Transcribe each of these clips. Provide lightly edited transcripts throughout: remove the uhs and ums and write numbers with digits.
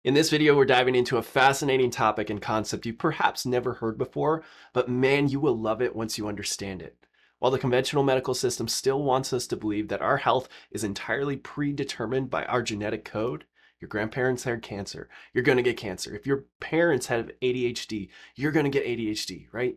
In this video, we're diving into a fascinating topic and concept you perhaps never heard before, but man, you will love it once you understand it. While the conventional medical system still wants us to believe that our health is entirely predetermined by our genetic code, your grandparents had cancer, you're going to get cancer. If your parents have ADHD, you're going to get ADHD, right?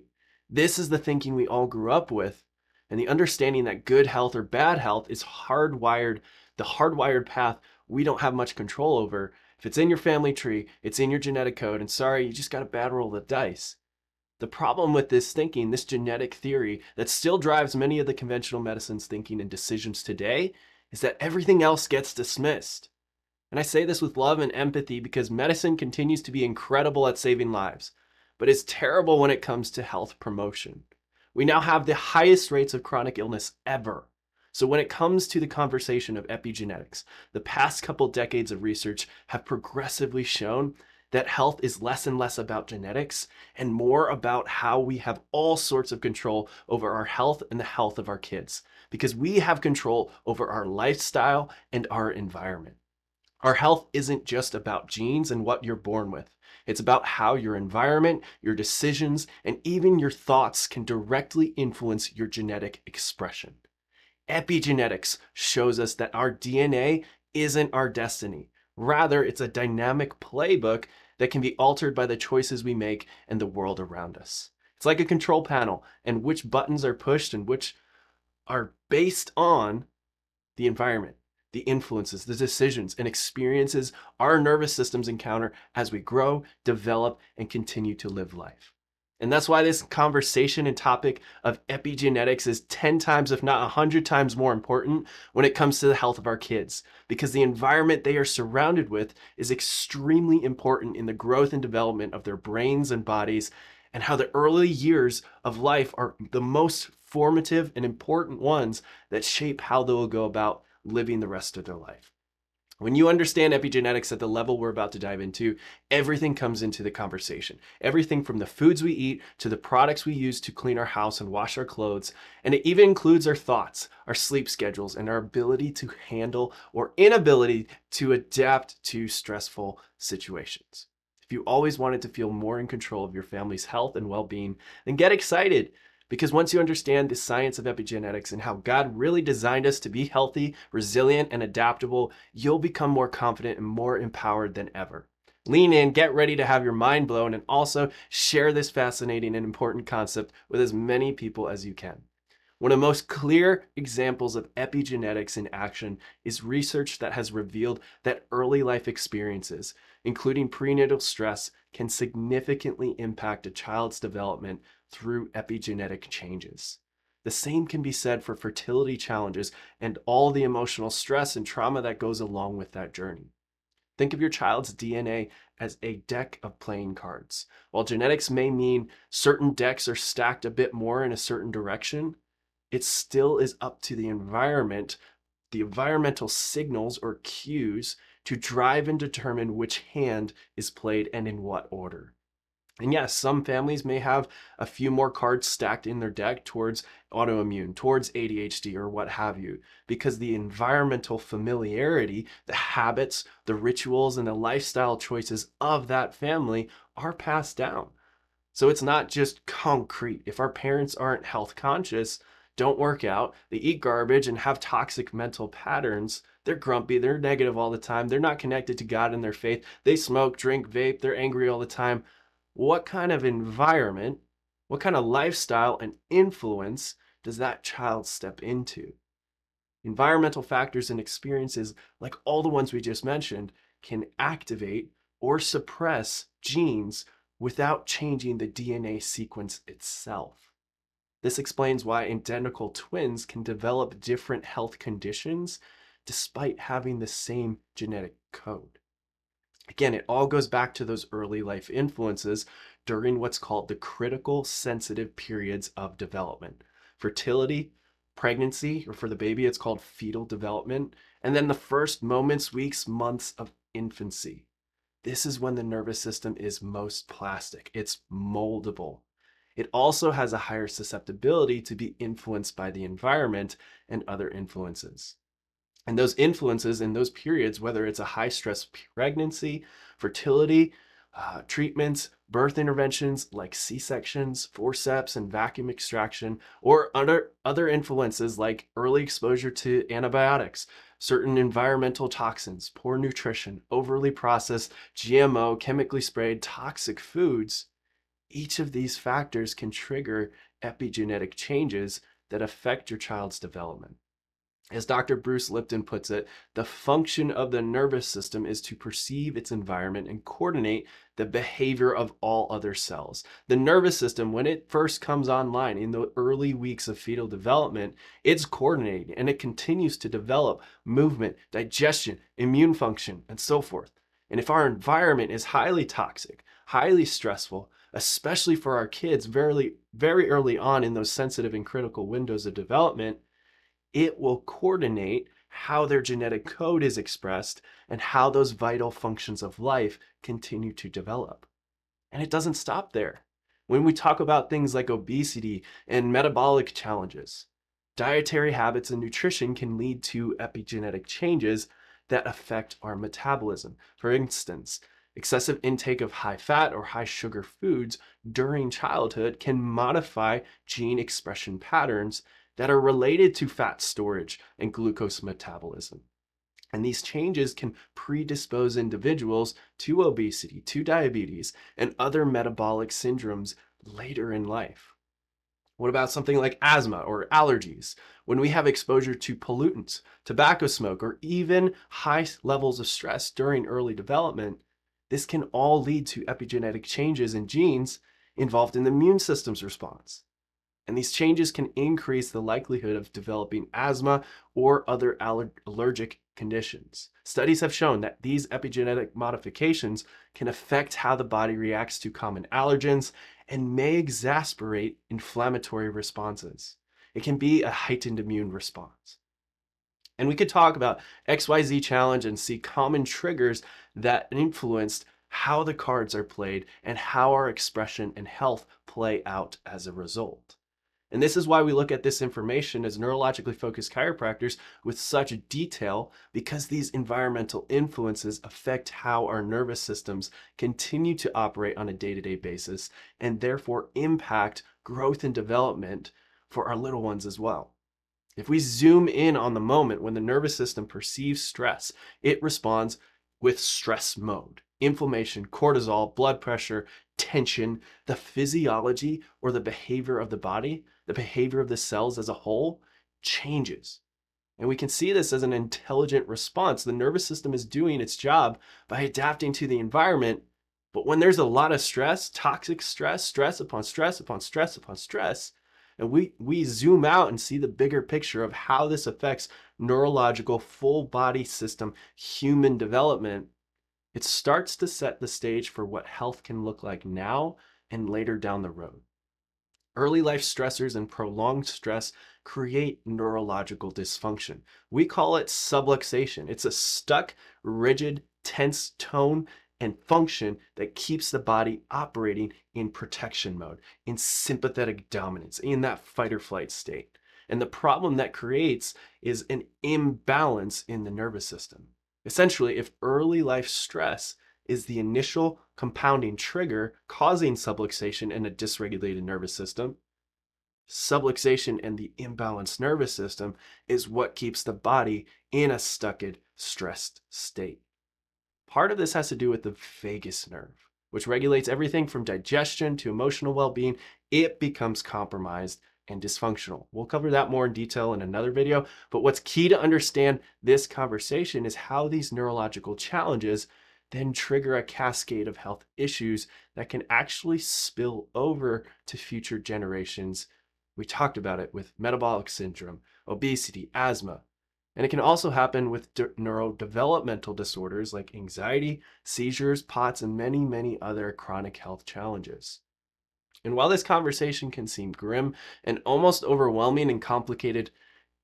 This is the thinking we all grew up with, and the understanding that good health or bad health is hardwired, the hardwired path we don't have much control over. If it's in your family tree, it's in your genetic code, and sorry, you just got a bad roll of the dice. The problem with this thinking, this genetic theory that still drives many of the conventional medicine's thinking and decisions today, is that everything else gets dismissed. And I say this with love and empathy because medicine continues to be incredible at saving lives, but it's terrible when it comes to health promotion. We now have the highest rates of chronic illness ever. So when it comes to the conversation of epigenetics, the past couple decades of research have progressively shown that health is less and less about genetics and more about how we have all sorts of control over our health and the health of our kids, because we have control over our lifestyle and our environment. Our health isn't just about genes and what you're born with. It's about how your environment, your decisions, and even your thoughts can directly influence your genetic expression. Epigenetics shows us that our DNA isn't our destiny. Rather, it's a dynamic playbook that can be altered by the choices we make and the world around us. It's like a control panel, and which buttons are pushed and which are based on the environment, the influences, the decisions, and experiences our nervous systems encounter as we grow, develop, and continue to live life. And that's why this conversation and topic of epigenetics is 10 times, if not 100 times more important when it comes to the health of our kids, because the environment they are surrounded with is extremely important in the growth and development of their brains and bodies, and how the early years of life are the most formative and important ones that shape how they will go about living the rest of their life. When you understand epigenetics at the level we're about to dive into, everything comes into the conversation. Everything from the foods we eat to the products we use to clean our house and wash our clothes. And it even includes our thoughts, our sleep schedules, and our ability to handle or inability to adapt to stressful situations. If you always wanted to feel more in control of your family's health and well-being, then get excited. Because once you understand the science of epigenetics and how God really designed us to be healthy, resilient, and adaptable, you'll become more confident and more empowered than ever. Lean in, get ready to have your mind blown, and also share this fascinating and important concept with as many people as you can. One of the most clear examples of epigenetics in action is research that has revealed that early life experiences, including prenatal stress, can significantly impact a child's development through epigenetic changes. The same can be said for fertility challenges and all the emotional stress and trauma that goes along with that journey. Think of your child's DNA as a deck of playing cards. While genetics may mean certain decks are stacked a bit more in a certain direction, it still is up to the environment, the environmental signals or cues to drive and determine which hand is played and in what order. And yes, some families may have a few more cards stacked in their deck towards autoimmune, towards ADHD, or what have you, because the environmental familiarity, the habits, the rituals, and the lifestyle choices of that family are passed down. So it's not just concrete. If our parents aren't health conscious, don't work out, they eat garbage and have toxic mental patterns, they're grumpy, they're negative all the time, they're not connected to God and their faith, they smoke, drink, vape, they're angry all the time. What kind of environment, what kind of lifestyle and influence does that child step into? Environmental factors and experiences, like all the ones we just mentioned, can activate or suppress genes without changing the DNA sequence itself. This explains why identical twins can develop different health conditions despite having the same genetic code. Again, it all goes back to those early life influences during what's called the critical sensitive periods of development. Fertility, pregnancy, or for the baby, it's called fetal development, and then the first moments, weeks, months of infancy. This is when the nervous system is most plastic. It's moldable. It also has a higher susceptibility to be influenced by the environment and other influences. And those influences in those periods, whether it's a high stress pregnancy, fertility, treatments, birth interventions like C-sections, forceps, and vacuum extraction, or other influences like early exposure to antibiotics, certain environmental toxins, poor nutrition, overly processed, GMO, chemically sprayed, toxic foods, each of these factors can trigger epigenetic changes that affect your child's development. As Dr. Bruce Lipton puts it, the function of the nervous system is to perceive its environment and coordinate the behavior of all other cells. The nervous system, when it first comes online in the early weeks of fetal development, it's coordinating and it continues to develop movement, digestion, immune function, and so forth. And if our environment is highly toxic, highly stressful, especially for our kids very, very early on in those sensitive and critical windows of development, it will coordinate how their genetic code is expressed and how those vital functions of life continue to develop. And it doesn't stop there. When we talk about things like obesity and metabolic challenges, dietary habits and nutrition can lead to epigenetic changes that affect our metabolism. For instance, excessive intake of high fat or high sugar foods during childhood can modify gene expression patterns that are related to fat storage and glucose metabolism. And these changes can predispose individuals to obesity, to diabetes, and other metabolic syndromes later in life. What about something like asthma or allergies? When we have exposure to pollutants, tobacco smoke, or even high levels of stress during early development, this can all lead to epigenetic changes in genes involved in the immune system's response. And these changes can increase the likelihood of developing asthma or other allergic conditions. Studies have shown that these epigenetic modifications can affect how the body reacts to common allergens and may exacerbate inflammatory responses. It can be a heightened immune response. And we could talk about XYZ challenge and see common triggers that influenced how the cards are played and how our expression and health play out as a result. And this is why we look at this information as neurologically focused chiropractors with such detail, because these environmental influences affect how our nervous systems continue to operate on a day-to-day basis and therefore impact growth and development for our little ones as well. If we zoom in on the moment when the nervous system perceives stress, it responds with stress mode. Inflammation, cortisol, blood pressure, tension, the physiology or the behavior of the body, the behavior of the cells as a whole changes. And we can see this as an intelligent response. The nervous system is doing its job by adapting to the environment. But when there's a lot of stress, toxic stress, stress upon stress upon stress upon stress, and we zoom out and see the bigger picture of how this affects neurological, full body system, human development, it starts to set the stage for what health can look like now and later down the road. Early life stressors and prolonged stress create neurological dysfunction. We call it subluxation. It's a stuck, rigid, tense tone and function that keeps the body operating in protection mode, in sympathetic dominance, in that fight or flight state. And the problem that creates is an imbalance in the nervous system. Essentially, if early life stress is the initial compounding trigger causing subluxation and a dysregulated nervous system, subluxation and the imbalanced nervous system is what keeps the body in a stuck, stressed state. Part of this has to do with the vagus nerve, which regulates everything from digestion to emotional well-being. It becomes compromised and dysfunctional. We'll cover that more in detail in another video, but what's key to understand this conversation is how these neurological challenges then trigger a cascade of health issues that can actually spill over to future generations. We talked about it with metabolic syndrome, obesity, asthma, and it can also happen with neurodevelopmental disorders like anxiety, seizures, POTS, and many, many other chronic health challenges. And while this conversation can seem grim and almost overwhelming and complicated,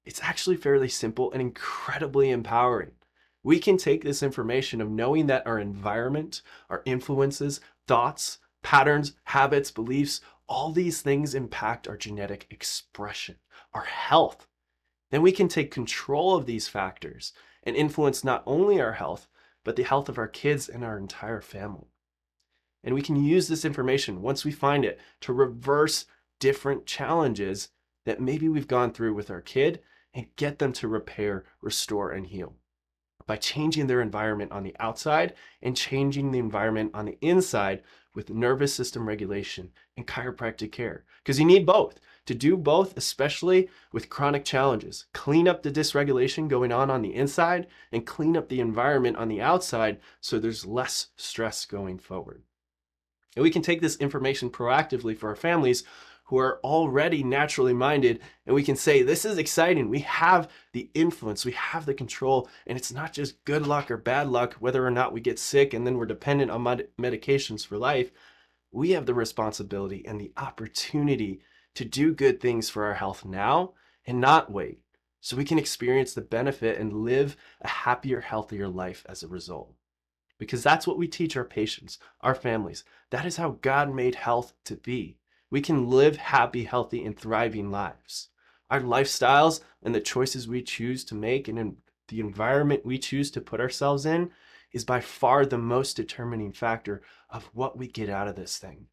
it's actually fairly simple and incredibly empowering. We can take this information of knowing that our environment, our influences, thoughts, patterns, habits, beliefs, all these things impact our genetic expression, our health, then we can take control of these factors and influence not only our health, but the health of our kids and our entire family. And we can use this information once we find it to reverse different challenges that maybe we've gone through with our kid and get them to repair, restore, and heal by changing their environment on the outside and changing the environment on the inside with nervous system regulation and chiropractic care. Because you need both. To do both, especially with chronic challenges, clean up the dysregulation going on the inside and clean up the environment on the outside so there's less stress going forward. And we can take this information proactively for our families who are already naturally minded, and we can say, this is exciting. We have the influence, we have the control, and it's not just good luck or bad luck, whether or not we get sick and then we're dependent on medications for life. We have the responsibility and the opportunity to do good things for our health now and not wait, so we can experience the benefit and live a happier, healthier life as a result. Because that's what we teach our patients, our families. That is how God made health to be. We can live happy, healthy, and thriving lives. Our lifestyles and the choices we choose to make and in the environment we choose to put ourselves in is by far the most determining factor of what we get out of this thing.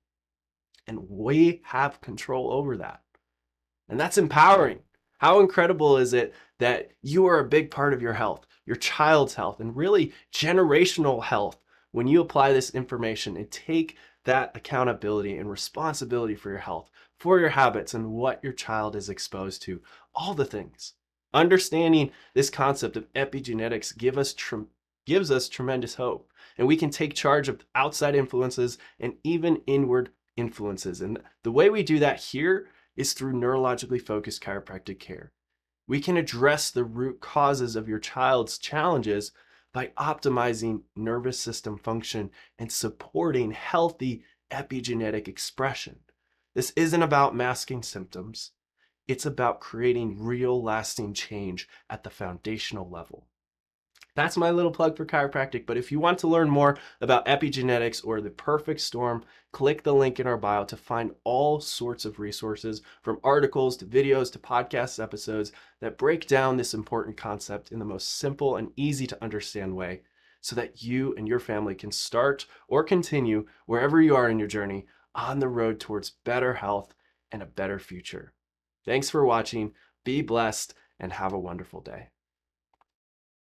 And we have control over that. And that's empowering. How incredible is it that you are a big part of your health, your child's health, and really generational health when you apply this information and take that accountability and responsibility for your health, for your habits, and what your child is exposed to, all the things. Understanding this concept of epigenetics gives us tremendous hope, and we can take charge of outside influences and even inward influences. And the way we do that here is through neurologically focused chiropractic care. We can address the root causes of your child's challenges by optimizing nervous system function and supporting healthy epigenetic expression. This isn't about masking symptoms. It's about creating real lasting change at the foundational level. That's my little plug for chiropractic, but if you want to learn more about epigenetics or the perfect storm, click the link in our bio to find all sorts of resources, from articles to videos to podcast episodes that break down this important concept in the most simple and easy to understand way, so that you and your family can start or continue wherever you are in your journey on the road towards better health and a better future. Thanks for watching, be blessed, and have a wonderful day.